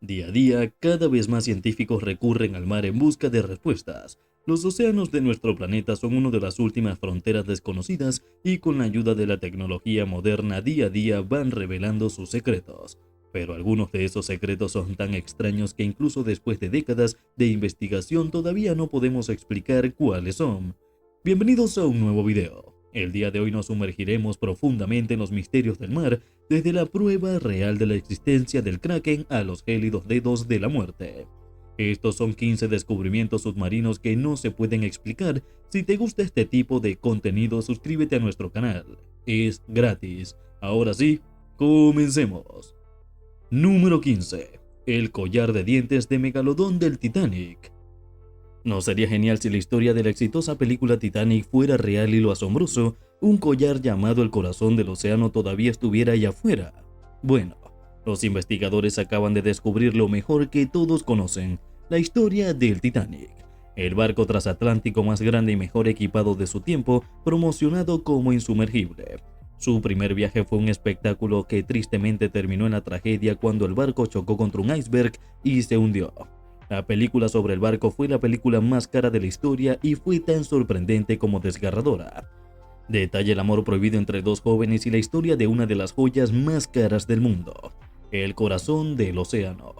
Día a día, cada vez más científicos recurren al mar en busca de respuestas. Los océanos de nuestro planeta son una de las últimas fronteras desconocidas y con la ayuda de la tecnología moderna día a día van revelando sus secretos. Pero algunos de esos secretos son tan extraños que incluso después de décadas de investigación todavía no podemos explicar cuáles son. Bienvenidos a un nuevo video. El día de hoy nos sumergiremos profundamente en los misterios del mar, desde la prueba real de la existencia del Kraken a los gélidos dedos de la muerte. Estos son 15 descubrimientos submarinos que no se pueden explicar. Si te gusta este tipo de contenido, suscríbete a nuestro canal. Es gratis. Ahora sí, comencemos. Número 15. El collar de dientes de Megalodón del Titanic. ¿No sería genial si la historia de la exitosa película Titanic fuera real y lo asombroso, un collar llamado el corazón del océano todavía estuviera allá afuera? Bueno, los investigadores acaban de descubrir lo mejor que todos conocen, la historia del Titanic, el barco transatlántico más grande y mejor equipado de su tiempo, promocionado como insumergible. Su primer viaje fue un espectáculo que tristemente terminó en la tragedia cuando el barco chocó contra un iceberg y se hundió. La película sobre el barco fue la película más cara de la historia y fue tan sorprendente como desgarradora. Detalla el amor prohibido entre dos jóvenes y la historia de una de las joyas más caras del mundo, el corazón del océano.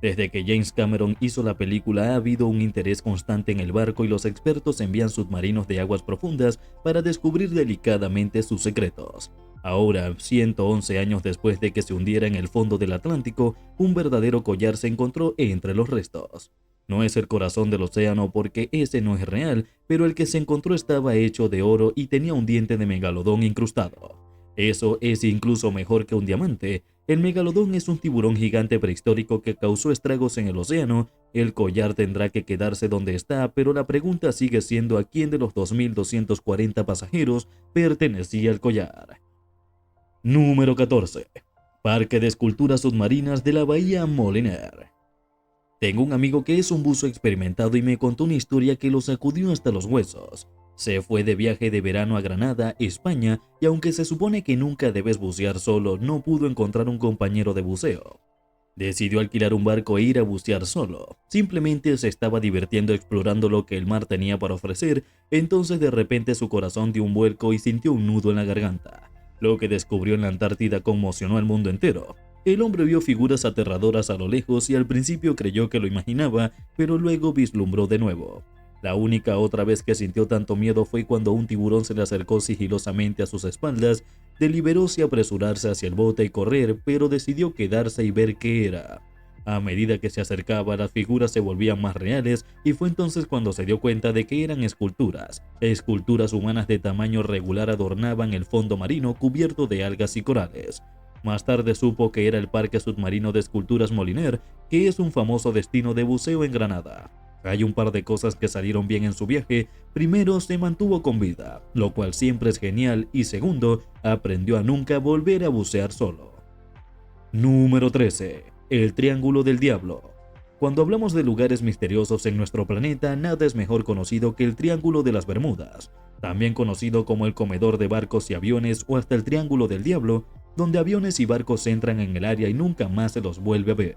Desde que James Cameron hizo la película ha habido un interés constante en el barco y los expertos envían submarinos de aguas profundas para descubrir delicadamente sus secretos. Ahora, 111 años después de que se hundiera en el fondo del Atlántico, un verdadero collar se encontró entre los restos. No es el corazón del océano porque ese no es real, pero el que se encontró estaba hecho de oro y tenía un diente de megalodón incrustado. Eso es incluso mejor que un diamante. El megalodón es un tiburón gigante prehistórico que causó estragos en el océano. El collar tendrá que quedarse donde está, pero la pregunta sigue siendo a quién de los 2.240 pasajeros pertenecía el collar. Número 14. Parque de esculturas submarinas de la Bahía Moliner. Tengo un amigo que es un buzo experimentado y me contó una historia que lo sacudió hasta los huesos. Se fue de viaje de verano a Granada, España, y aunque se supone que nunca debes bucear solo, no pudo encontrar un compañero de buceo. Decidió alquilar un barco e ir a bucear solo. Simplemente se estaba divirtiendo explorando lo que el mar tenía para ofrecer, entonces de repente su corazón dio un vuelco y sintió un nudo en la garganta. Lo que descubrió en la Antártida conmocionó al mundo entero. El hombre vio figuras aterradoras a lo lejos y al principio creyó que lo imaginaba, pero luego vislumbró de nuevo. La única otra vez que sintió tanto miedo fue cuando un tiburón se le acercó sigilosamente a sus espaldas. Deliberóse apresurarse hacia el bote y correr, pero decidió quedarse y ver qué era. A medida que se acercaba, las figuras se volvían más reales y fue entonces cuando se dio cuenta de que eran esculturas. Esculturas humanas de tamaño regular adornaban el fondo marino cubierto de algas y corales. Más tarde supo que era el Parque Submarino de Esculturas Moliner, que es un famoso destino de buceo en Granada. Hay un par de cosas que salieron bien en su viaje. Primero, se mantuvo con vida, lo cual siempre es genial, y segundo, aprendió a nunca volver a bucear solo. Número 13. El Triángulo del Diablo. Cuando hablamos de lugares misteriosos en nuestro planeta, nada es mejor conocido que el Triángulo de las Bermudas, también conocido como el comedor de barcos y aviones o hasta el Triángulo del Diablo, donde aviones y barcos entran en el área y nunca más se los vuelve a ver.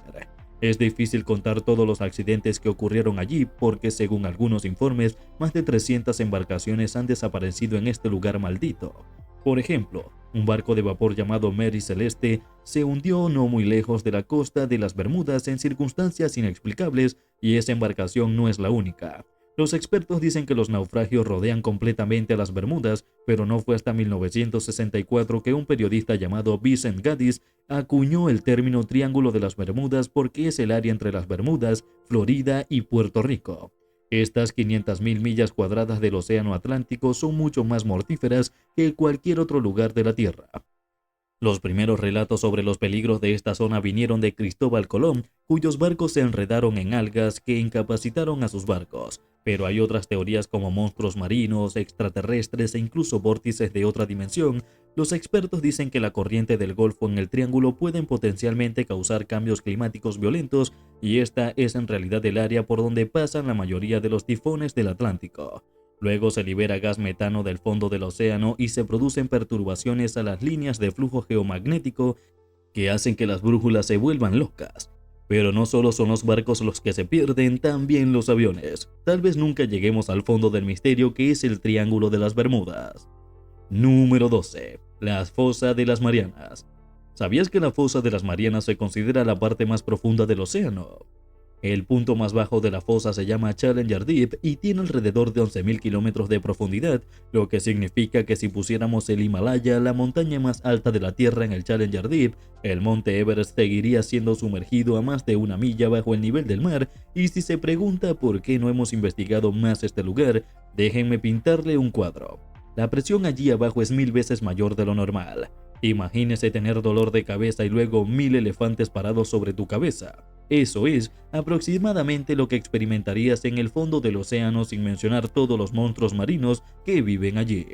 Es difícil contar todos los accidentes que ocurrieron allí porque, según algunos informes, más de 300 embarcaciones han desaparecido en este lugar maldito. Por ejemplo, un barco de vapor llamado Mary Celeste se hundió no muy lejos de la costa de las Bermudas en circunstancias inexplicables, y esa embarcación no es la única. Los expertos dicen que los naufragios rodean completamente a las Bermudas, pero no fue hasta 1964 que un periodista llamado Vincent Gaddis acuñó el término Triángulo de las Bermudas porque es el área entre las Bermudas, Florida y Puerto Rico. Estas 500.000 millas cuadradas del océano Atlántico son mucho más mortíferas que cualquier otro lugar de la Tierra. Los primeros relatos sobre los peligros de esta zona vinieron de Cristóbal Colón, cuyos barcos se enredaron en algas que incapacitaron a sus barcos. Pero hay otras teorías como monstruos marinos, extraterrestres e incluso vórtices de otra dimensión. Los expertos dicen que la corriente del Golfo en el Triángulo pueden potencialmente causar cambios climáticos violentos, y esta es en realidad el área por donde pasan la mayoría de los tifones del Atlántico. Luego se libera gas metano del fondo del océano y se producen perturbaciones a las líneas de flujo geomagnético que hacen que las brújulas se vuelvan locas. Pero no solo son los barcos los que se pierden, también los aviones. Tal vez nunca lleguemos al fondo del misterio que es el Triángulo de las Bermudas. Número 12. La fosa de las Marianas. ¿Sabías que la fosa de las Marianas se considera la parte más profunda del océano? El punto más bajo de la fosa se llama Challenger Deep y tiene alrededor de 11.000 kilómetros de profundidad, lo que significa que si pusiéramos el Himalaya, la montaña más alta de la Tierra, en el Challenger Deep, el monte Everest seguiría siendo sumergido a más de 1 milla bajo el nivel del mar. Y si se pregunta por qué no hemos investigado más este lugar, déjenme pintarle un cuadro. La presión allí abajo es 1000 veces mayor de lo normal. Imagínese tener dolor de cabeza y luego 1000 elefantes parados sobre tu cabeza. Eso es aproximadamente lo que experimentarías en el fondo del océano, sin mencionar todos los monstruos marinos que viven allí.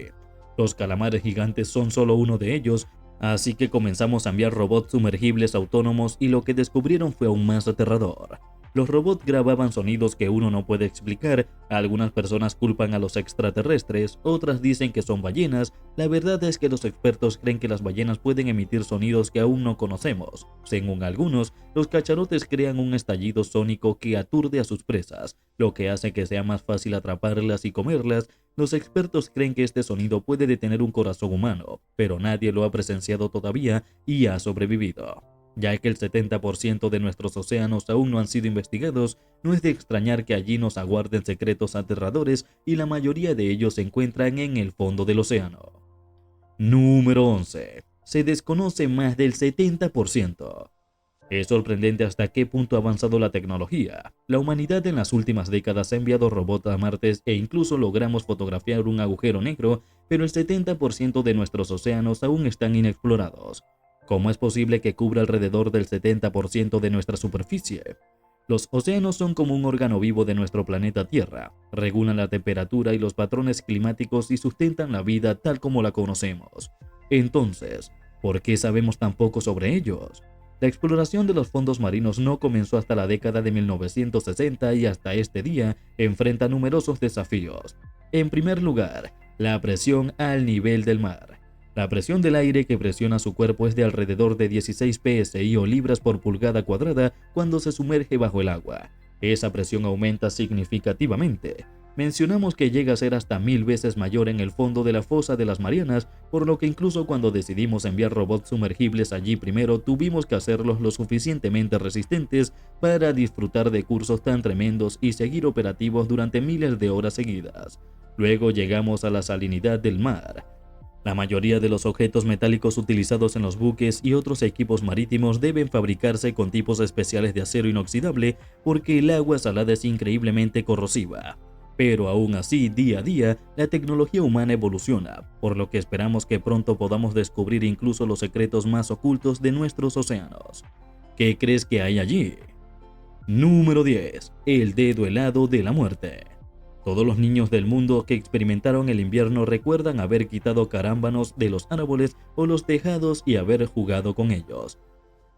Los calamares gigantes son solo uno de ellos, así que comenzamos a enviar robots sumergibles autónomos y lo que descubrieron fue aún más aterrador. Los robots grababan sonidos que uno no puede explicar. Algunas personas culpan a los extraterrestres, otras dicen que son ballenas. La verdad es que los expertos creen que las ballenas pueden emitir sonidos que aún no conocemos. Según algunos, los cachalotes crean un estallido sónico que aturde a sus presas, lo que hace que sea más fácil atraparlas y comerlas. Los expertos creen que este sonido puede detener un corazón humano, pero nadie lo ha presenciado todavía y ha sobrevivido. Ya que el 70% de nuestros océanos aún no han sido investigados, no es de extrañar que allí nos aguarden secretos aterradores y la mayoría de ellos se encuentran en el fondo del océano. Número 11. Se desconoce más del 70%. Es sorprendente hasta qué punto ha avanzado la tecnología. La humanidad en las últimas décadas ha enviado robots a Marte e incluso logramos fotografiar un agujero negro, pero el 70% de nuestros océanos aún están inexplorados. ¿Cómo es posible que cubra alrededor del 70% de nuestra superficie? Los océanos son como un órgano vivo de nuestro planeta Tierra. Regulan la temperatura y los patrones climáticos y sustentan la vida tal como la conocemos. Entonces, ¿por qué sabemos tan poco sobre ellos? La exploración de los fondos marinos no comenzó hasta la década de 1960 y hasta este día enfrenta numerosos desafíos. En primer lugar, la presión al nivel del mar. La presión del aire que presiona su cuerpo es de alrededor de 16 psi o libras por pulgada cuadrada cuando se sumerge bajo el agua. Esa presión aumenta significativamente. Mencionamos que llega a ser hasta 1000 veces mayor en el fondo de la fosa de las Marianas, por lo que incluso cuando decidimos enviar robots sumergibles allí primero, tuvimos que hacerlos lo suficientemente resistentes para disfrutar de cursos tan tremendos y seguir operativos durante miles de horas seguidas. Luego llegamos a la salinidad del mar. La mayoría de los objetos metálicos utilizados en los buques y otros equipos marítimos deben fabricarse con tipos especiales de acero inoxidable porque el agua salada es increíblemente corrosiva. Pero aún así, día a día, la tecnología humana evoluciona, por lo que esperamos que pronto podamos descubrir incluso los secretos más ocultos de nuestros océanos. ¿Qué crees que hay allí? Número 10. El dedo helado de la muerte. Todos los niños del mundo que experimentaron el invierno recuerdan haber quitado carámbanos de los árboles o los tejados y haber jugado con ellos.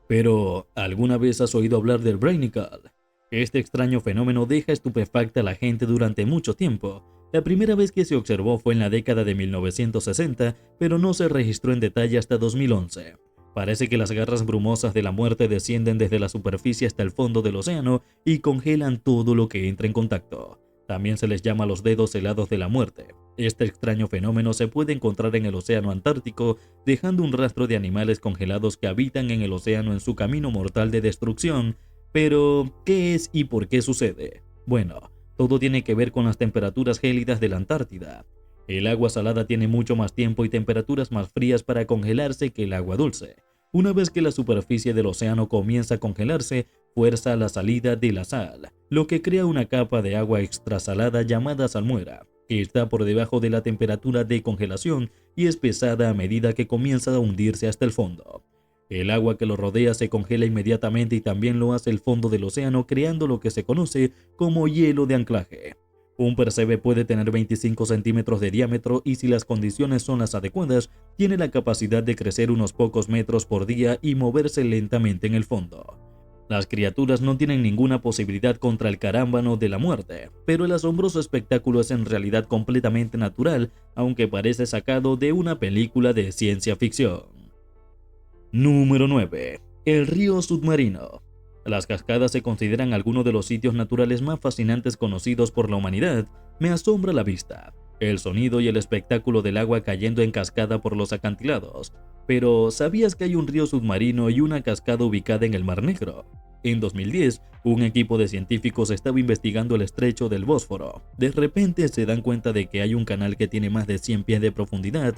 Pero, ¿alguna vez has oído hablar del Brainiacal? Este extraño fenómeno deja estupefacta a la gente durante mucho tiempo. La primera vez que se observó fue en la década de 1960, pero no se registró en detalle hasta 2011. Parece que las garras brumosas de la muerte descienden desde la superficie hasta el fondo del océano y congelan todo lo que entra en contacto. También se les llama los dedos helados de la muerte. Este extraño fenómeno se puede encontrar en el océano Antártico, dejando un rastro de animales congelados que habitan en el océano en su camino mortal de destrucción. Pero, ¿qué es y por qué sucede? Bueno, todo tiene que ver con las temperaturas gélidas de la Antártida. El agua salada tiene mucho más tiempo y temperaturas más frías para congelarse que el agua dulce. Una vez que la superficie del océano comienza a congelarse, fuerza la salida de la sal, lo que crea una capa de agua extrasalada llamada salmuera, que está por debajo de la temperatura de congelación y es pesada a medida que comienza a hundirse hasta el fondo. El agua que lo rodea se congela inmediatamente y también lo hace el fondo del océano, creando lo que se conoce como hielo de anclaje. Un percebe puede tener 25 centímetros de diámetro y si las condiciones son las adecuadas, tiene la capacidad de crecer unos pocos metros por día y moverse lentamente en el fondo. Las criaturas no tienen ninguna posibilidad contra el carámbano de la muerte, pero el asombroso espectáculo es en realidad completamente natural, aunque parece sacado de una película de ciencia ficción. Número 9. El río submarino. Las cascadas se consideran algunos de los sitios naturales más fascinantes conocidos por la humanidad. Me asombra la vista, el sonido y el espectáculo del agua cayendo en cascada por los acantilados. Pero, ¿sabías que hay un río submarino y una cascada ubicada en el Mar Negro? En 2010, un equipo de científicos estaba investigando el estrecho del Bósforo. De repente se dan cuenta de que hay un canal que tiene más de 100 pies de profundidad,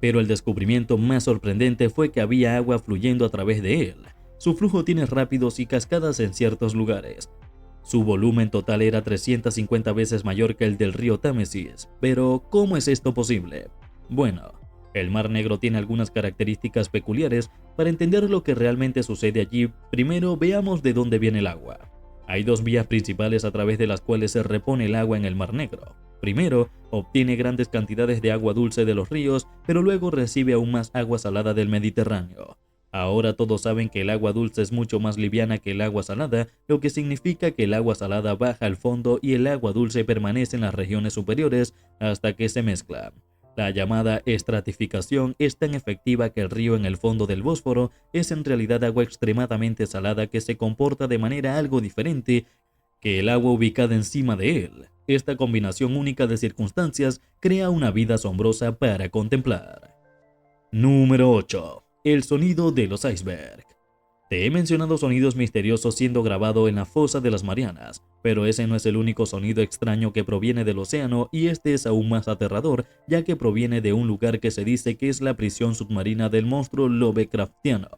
pero el descubrimiento más sorprendente fue que había agua fluyendo a través de él. Su flujo tiene rápidos y cascadas en ciertos lugares. Su volumen total era 350 veces mayor que el del río Támesis. Pero, ¿cómo es esto posible? Bueno, el Mar Negro tiene algunas características peculiares. Para entender lo que realmente sucede allí, primero veamos de dónde viene el agua. Hay dos vías principales a través de las cuales se repone el agua en el Mar Negro. Primero, obtiene grandes cantidades de agua dulce de los ríos, pero luego recibe aún más agua salada del Mediterráneo. Ahora todos saben que el agua dulce es mucho más liviana que el agua salada, lo que significa que el agua salada baja al fondo y el agua dulce permanece en las regiones superiores hasta que se mezclan. La llamada estratificación es tan efectiva que el río en el fondo del Bósforo es en realidad agua extremadamente salada que se comporta de manera algo diferente que el agua ubicada encima de él. Esta combinación única de circunstancias crea una vida asombrosa para contemplar. Número 8. El sonido de los icebergs. Te he mencionado sonidos misteriosos siendo grabado en la fosa de las Marianas, pero ese no es el único sonido extraño que proviene del océano, y este es aún más aterrador, ya que proviene de un lugar que se dice que es la prisión submarina del monstruo Lovecraftiano,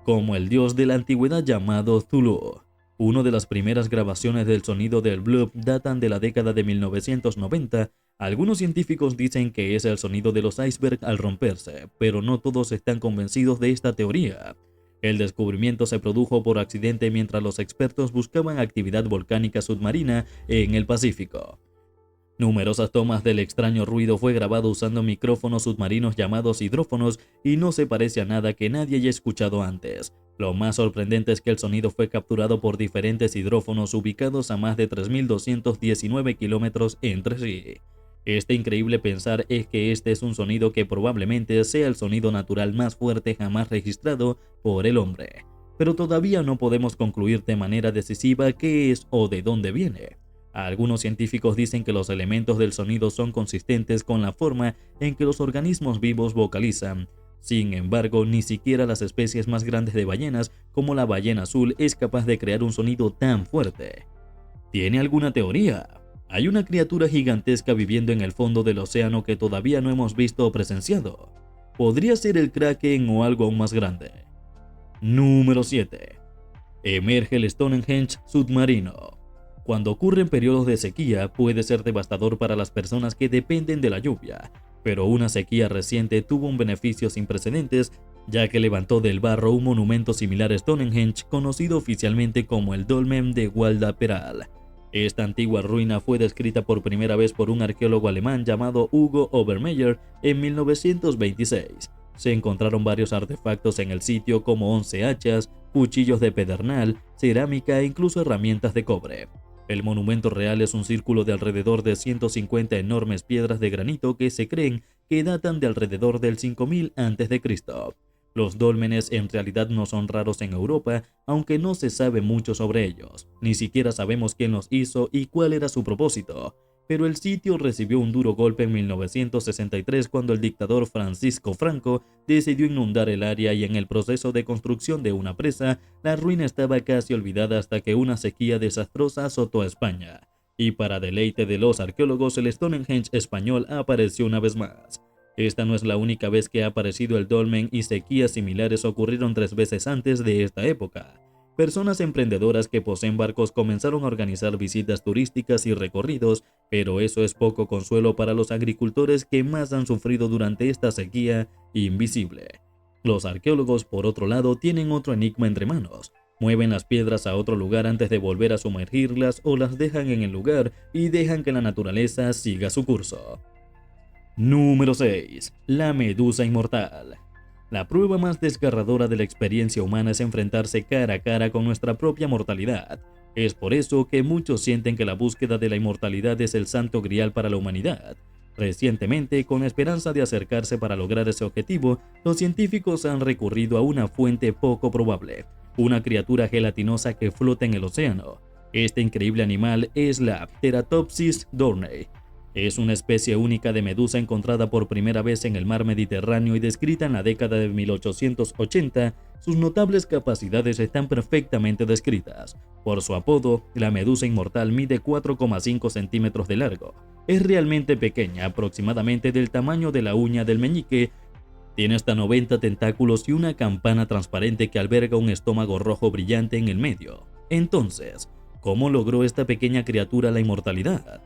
como el dios de la antigüedad llamado Cthulhu. Una de las primeras grabaciones del sonido del bloop datan de la década de 1990. Algunos científicos dicen que es el sonido de los icebergs al romperse, pero no todos están convencidos de esta teoría. El descubrimiento se produjo por accidente mientras los expertos buscaban actividad volcánica submarina en el Pacífico. Numerosas tomas del extraño ruido fue grabado usando micrófonos submarinos llamados hidrófonos y no se parece a nada que nadie haya escuchado antes. Lo más sorprendente es que el sonido fue capturado por diferentes hidrófonos ubicados a más de 3.219 kilómetros entre sí. Este increíble pensar es que este es un sonido que probablemente sea el sonido natural más fuerte jamás registrado por el hombre. Pero todavía no podemos concluir de manera decisiva qué es o de dónde viene. Algunos científicos dicen que los elementos del sonido son consistentes con la forma en que los organismos vivos vocalizan. Sin embargo, ni siquiera las especies más grandes de ballenas, como la ballena azul, es capaz de crear un sonido tan fuerte. ¿Tiene alguna teoría? Hay una criatura gigantesca viviendo en el fondo del océano que todavía no hemos visto o presenciado. ¿Podría ser el Kraken o algo aún más grande? Número 7. Emerge el Stonehenge submarino. Cuando ocurren periodos de sequía, puede ser devastador para las personas que dependen de la lluvia, pero una sequía reciente tuvo un beneficio sin precedentes, ya que levantó del barro un monumento similar a Stonehenge, conocido oficialmente como el Dolmen de Waldapperal. Esta antigua ruina fue descrita por primera vez por un arqueólogo alemán llamado Hugo Obermeier en 1926. Se encontraron varios artefactos en el sitio como 11 hachas, cuchillos de pedernal, cerámica e incluso herramientas de cobre. El monumento real es un círculo de alrededor de 150 enormes piedras de granito que se creen que datan de alrededor del 5000 a.C. Los dólmenes en realidad no son raros en Europa, aunque no se sabe mucho sobre ellos. Ni siquiera sabemos quién los hizo y cuál era su propósito. Pero el sitio recibió un duro golpe en 1963 cuando el dictador Francisco Franco decidió inundar el área, y en el proceso de construcción de una presa, la ruina estaba casi olvidada hasta que una sequía desastrosa azotó a España. Y para deleite de los arqueólogos, el Stonehenge español apareció una vez más. Esta no es la única vez que ha aparecido el dolmen, y sequías similares ocurrieron 3 veces antes de esta época. Personas emprendedoras que poseen barcos comenzaron a organizar visitas turísticas y recorridos, pero eso es poco consuelo para los agricultores que más han sufrido durante esta sequía invisible. Los arqueólogos, por otro lado, tienen otro enigma entre manos. Mueven las piedras a otro lugar antes de volver a sumergirlas, o las dejan en el lugar y dejan que la naturaleza siga su curso. Número 6. La medusa inmortal. La prueba más desgarradora de la experiencia humana es enfrentarse cara a cara con nuestra propia mortalidad. Es por eso que muchos sienten que la búsqueda de la inmortalidad es el santo grial para la humanidad. Recientemente, con la esperanza de acercarse para lograr ese objetivo, los científicos han recurrido a una fuente poco probable. una criatura gelatinosa que flota en el océano. Este increíble animal es la Teratopsis dohrnii. Es una especie única de medusa encontrada por primera vez en el mar Mediterráneo y descrita en la década de 1880. Sus notables capacidades están perfectamente descritas. Por su apodo, la medusa inmortal mide 4,5 centímetros de largo. Es realmente pequeña, aproximadamente del tamaño de la uña del meñique. Tiene hasta 90 tentáculos y una campana transparente que alberga un estómago rojo brillante en el medio. Entonces, ¿cómo logró esta pequeña criatura la inmortalidad?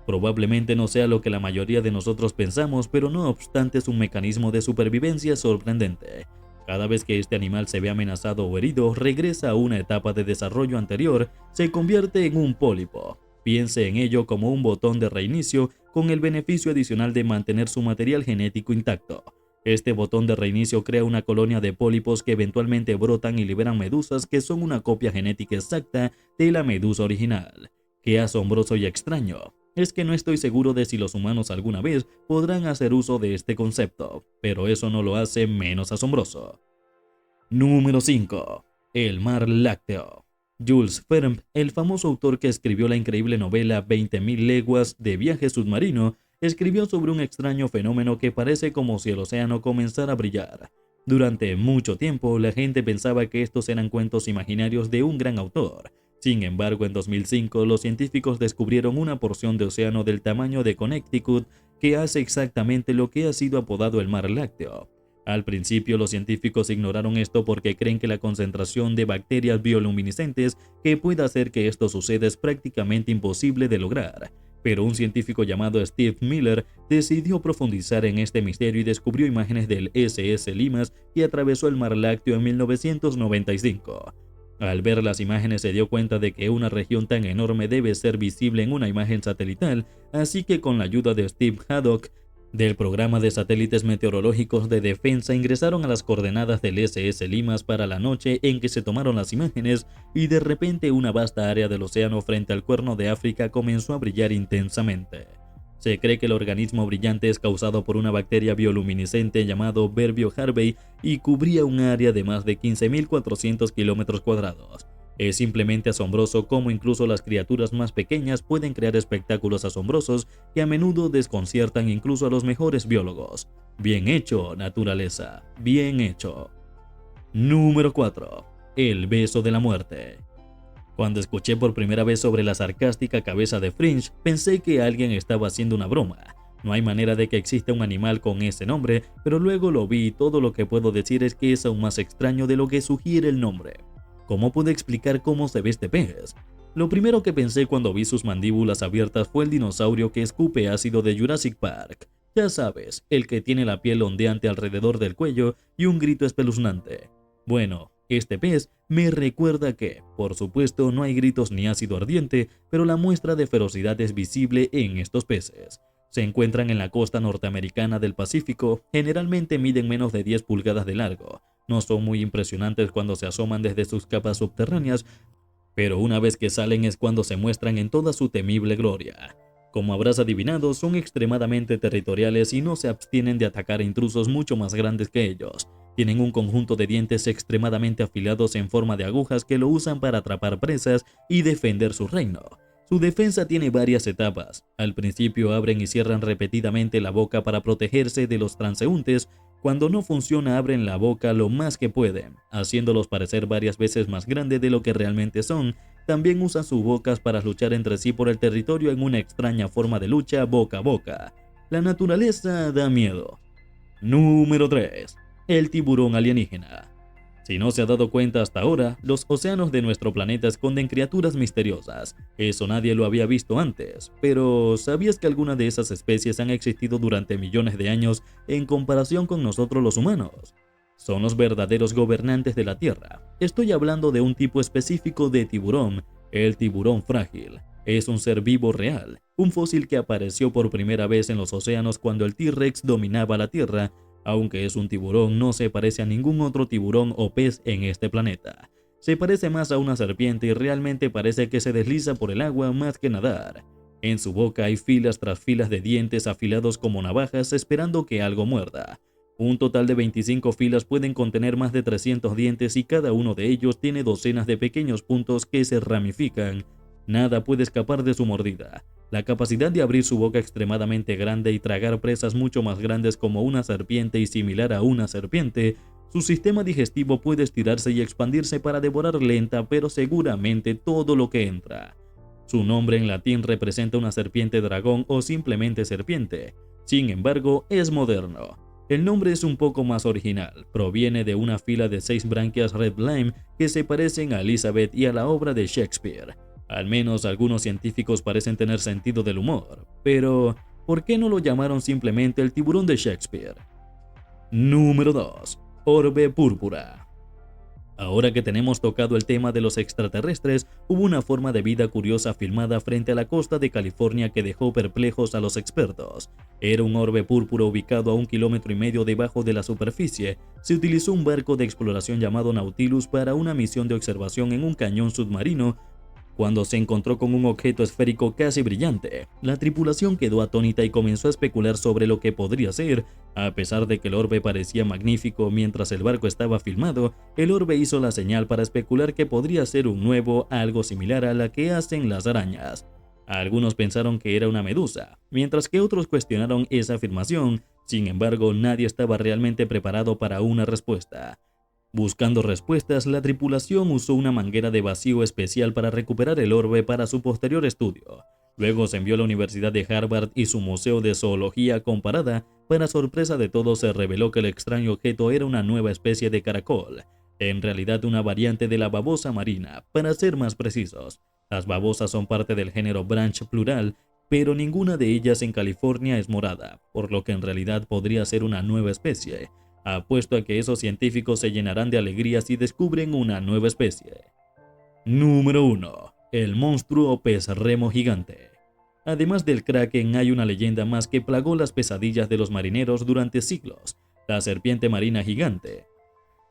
Probablemente no sea lo que la mayoría de nosotros pensamos, pero no obstante es un mecanismo de supervivencia sorprendente. Cada vez que este animal se ve amenazado o herido, regresa a una etapa de desarrollo anterior, se convierte en un pólipo. Piense en ello como un botón de reinicio con el beneficio adicional de mantener su material genético intacto. Este botón de reinicio crea una colonia de pólipos que eventualmente brotan y liberan medusas que son una copia genética exacta de la medusa original. ¡Qué asombroso y extraño! Es que no estoy seguro de si los humanos alguna vez podrán hacer uso de este concepto, pero eso no lo hace menos asombroso. Número 5. El mar lácteo. Jules Verne, el famoso autor que escribió la increíble novela 20.000 leguas de viaje submarino, escribió sobre un extraño fenómeno que parece como si el océano comenzara a brillar. Durante mucho tiempo, la gente pensaba que estos eran cuentos imaginarios de un gran autor. Sin embargo, en 2005, los científicos descubrieron una porción de océano del tamaño de Connecticut que hace exactamente lo que ha sido apodado el mar lácteo. Al principio, los científicos ignoraron esto porque creen que la concentración de bacterias bioluminiscentes que puede hacer que esto suceda es prácticamente imposible de lograr. Pero un científico llamado Steve Miller decidió profundizar en este misterio y descubrió imágenes del SS Limas que atravesó el mar lácteo en 1995. Al ver las imágenes se dio cuenta de que una región tan enorme debe ser visible en una imagen satelital, así que con la ayuda de Steve Haddock, del programa de satélites meteorológicos de defensa, ingresaron a las coordenadas del SS Limas para la noche en que se tomaron las imágenes y de repente una vasta área del océano frente al Cuerno de África comenzó a brillar intensamente. Se cree que el organismo brillante es causado por una bacteria bioluminiscente llamado Verbio harvey y cubría un área de más de 15.400 kilómetros cuadrados. Es simplemente asombroso cómo incluso las criaturas más pequeñas pueden crear espectáculos asombrosos que a menudo desconciertan incluso a los mejores biólogos. Bien hecho, naturaleza, bien hecho. Número 4. El beso de la muerte. Cuando escuché por primera vez sobre la sarcástica cabeza de Fringe, pensé que alguien estaba haciendo una broma. No hay manera de que exista un animal con ese nombre, pero luego lo vi y todo lo que puedo decir es que es aún más extraño de lo que sugiere el nombre. ¿Cómo pude explicar cómo se ve este pez? Lo primero que pensé cuando vi sus mandíbulas abiertas fue el dinosaurio que escupe ácido de Jurassic Park. Ya sabes, el que tiene la piel ondeante alrededor del cuello y un grito espeluznante. Bueno, este pez me recuerda que, por supuesto, no hay gritos ni ácido ardiente, pero la muestra de ferocidad es visible en estos peces. Se encuentran en la costa norteamericana del Pacífico, generalmente miden menos de 10 pulgadas de largo. No son muy impresionantes cuando se asoman desde sus capas subterráneas, pero una vez que salen es cuando se muestran en toda su temible gloria. Como habrás adivinado, son extremadamente territoriales y no se abstienen de atacar a intrusos mucho más grandes que ellos. Tienen un conjunto de dientes extremadamente afilados en forma de agujas que lo usan para atrapar presas y defender su reino. Su defensa tiene varias etapas. Al principio abren y cierran repetidamente la boca para protegerse de los transeúntes. Cuando no funciona abren la boca lo más que pueden, haciéndolos parecer varias veces más grandes de lo que realmente son. También usan sus bocas para luchar entre sí por el territorio en una extraña forma de lucha boca a boca. La naturaleza da miedo. Número 3. El tiburón alienígena. Si no se ha dado cuenta hasta ahora, los océanos de nuestro planeta esconden criaturas misteriosas. Eso nadie lo había visto antes. Pero, ¿sabías que algunas de esas especies han existido durante millones de años en comparación con nosotros los humanos? Son los verdaderos gobernantes de la Tierra. Estoy hablando de un tipo específico de tiburón, el tiburón frágil. Es un ser vivo real, un fósil que apareció por primera vez en los océanos cuando el T-Rex dominaba la Tierra. Aunque es un tiburón, no se parece a ningún otro tiburón o pez en este planeta. Se parece más a una serpiente y realmente parece que se desliza por el agua más que nadar. En su boca hay filas tras filas de dientes afilados como navajas esperando que algo muerda. Un total de 25 filas pueden contener más de 300 dientes y cada uno de ellos tiene docenas de pequeños puntos que se ramifican. Nada puede escapar de su mordida. La capacidad de abrir su boca extremadamente grande y tragar presas mucho más grandes como una serpiente y similar a una serpiente, su sistema digestivo puede estirarse y expandirse para devorar lenta pero seguramente todo lo que entra. Su nombre en latín representa una serpiente dragón o simplemente serpiente. Sin embargo, es moderno. El nombre es un poco más original, proviene de una fila de 6 branquias Red Lime que se parecen a Elizabeth y a la obra de Shakespeare. Al menos algunos científicos parecen tener sentido del humor, pero ¿por qué no lo llamaron simplemente el tiburón de Shakespeare? Número 2. Orbe púrpura. Ahora que tenemos tocado el tema de los extraterrestres, hubo una forma de vida curiosa filmada frente a la costa de California que dejó perplejos a los expertos. Era un orbe púrpura ubicado a 1,5 kilómetros debajo de la superficie. Se utilizó un barco de exploración llamado Nautilus para una misión de observación en un cañón submarino cuando se encontró con un objeto esférico casi brillante. La tripulación quedó atónita y comenzó a especular sobre lo que podría ser. A pesar de que el orbe parecía magnífico mientras el barco estaba filmado, el orbe hizo la señal para especular que podría ser un nuevo, algo similar a la que hacen las arañas. Algunos pensaron que era una medusa, mientras que otros cuestionaron esa afirmación. Sin embargo, nadie estaba realmente preparado para una respuesta. Buscando respuestas, la tripulación usó una manguera de vacío especial para recuperar el orbe para su posterior estudio. Luego se envió a la Universidad de Harvard y su Museo de Zoología Comparada. Para sorpresa de todos, se reveló que el extraño objeto era una nueva especie de caracol, en realidad una variante de la babosa marina, para ser más precisos. Las babosas son parte del género Branch plural, pero ninguna de ellas en California es morada, por lo que en realidad podría ser una nueva especie. Apuesto a que esos científicos se llenarán de alegría si descubren una nueva especie. Número 1. El monstruo pez remo gigante. Además del kraken, hay una leyenda más que plagó las pesadillas de los marineros durante siglos: la serpiente marina gigante.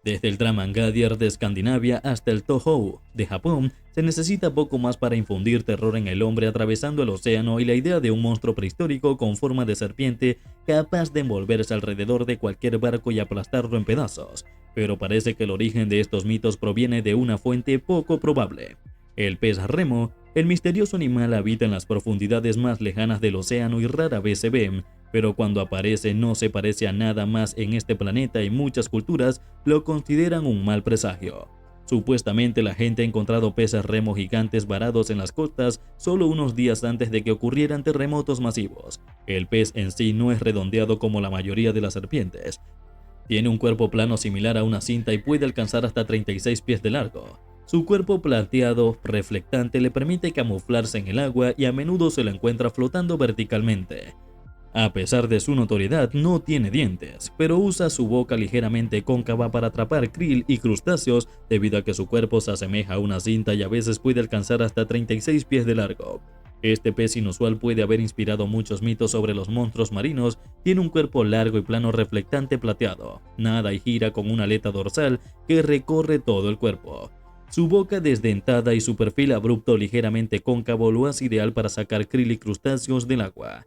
Desde el Dramangadier de Escandinavia hasta el Tohou de Japón, se necesita poco más para infundir terror en el hombre atravesando el océano, y la idea de un monstruo prehistórico con forma de serpiente capaz de envolverse alrededor de cualquier barco y aplastarlo en pedazos. Pero parece que el origen de estos mitos proviene de una fuente poco probable. El pez remo, el misterioso animal, habita en las profundidades más lejanas del océano y rara vez se ve, pero cuando aparece no se parece a nada más en este planeta y muchas culturas lo consideran un mal presagio. Supuestamente la gente ha encontrado peces remo gigantes varados en las costas solo unos días antes de que ocurrieran terremotos masivos. El pez en sí no es redondeado como la mayoría de las serpientes. Tiene un cuerpo plano similar a una cinta y puede alcanzar hasta 36 pies de largo. Su cuerpo plateado reflectante le permite camuflarse en el agua y a menudo se lo encuentra flotando verticalmente. A pesar de su notoriedad, no tiene dientes, pero usa su boca ligeramente cóncava para atrapar krill y crustáceos debido a que su cuerpo se asemeja a una cinta y a veces puede alcanzar hasta 36 pies de largo. Este pez inusual puede haber inspirado muchos mitos sobre los monstruos marinos. Tiene un cuerpo largo y plano reflectante plateado, nada y gira con una aleta dorsal que recorre todo el cuerpo. Su boca desdentada y su perfil abrupto ligeramente cóncavo lo hace ideal para sacar krill y crustáceos del agua.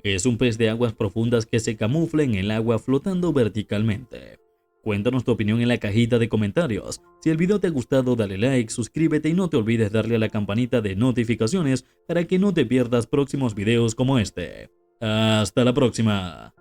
Es un pez de aguas profundas que se camufla en el agua flotando verticalmente. Cuéntanos tu opinión en la cajita de comentarios. Si el video te ha gustado, dale like, suscríbete y no te olvides darle a la campanita de notificaciones para que no te pierdas próximos videos como este. ¡Hasta la próxima!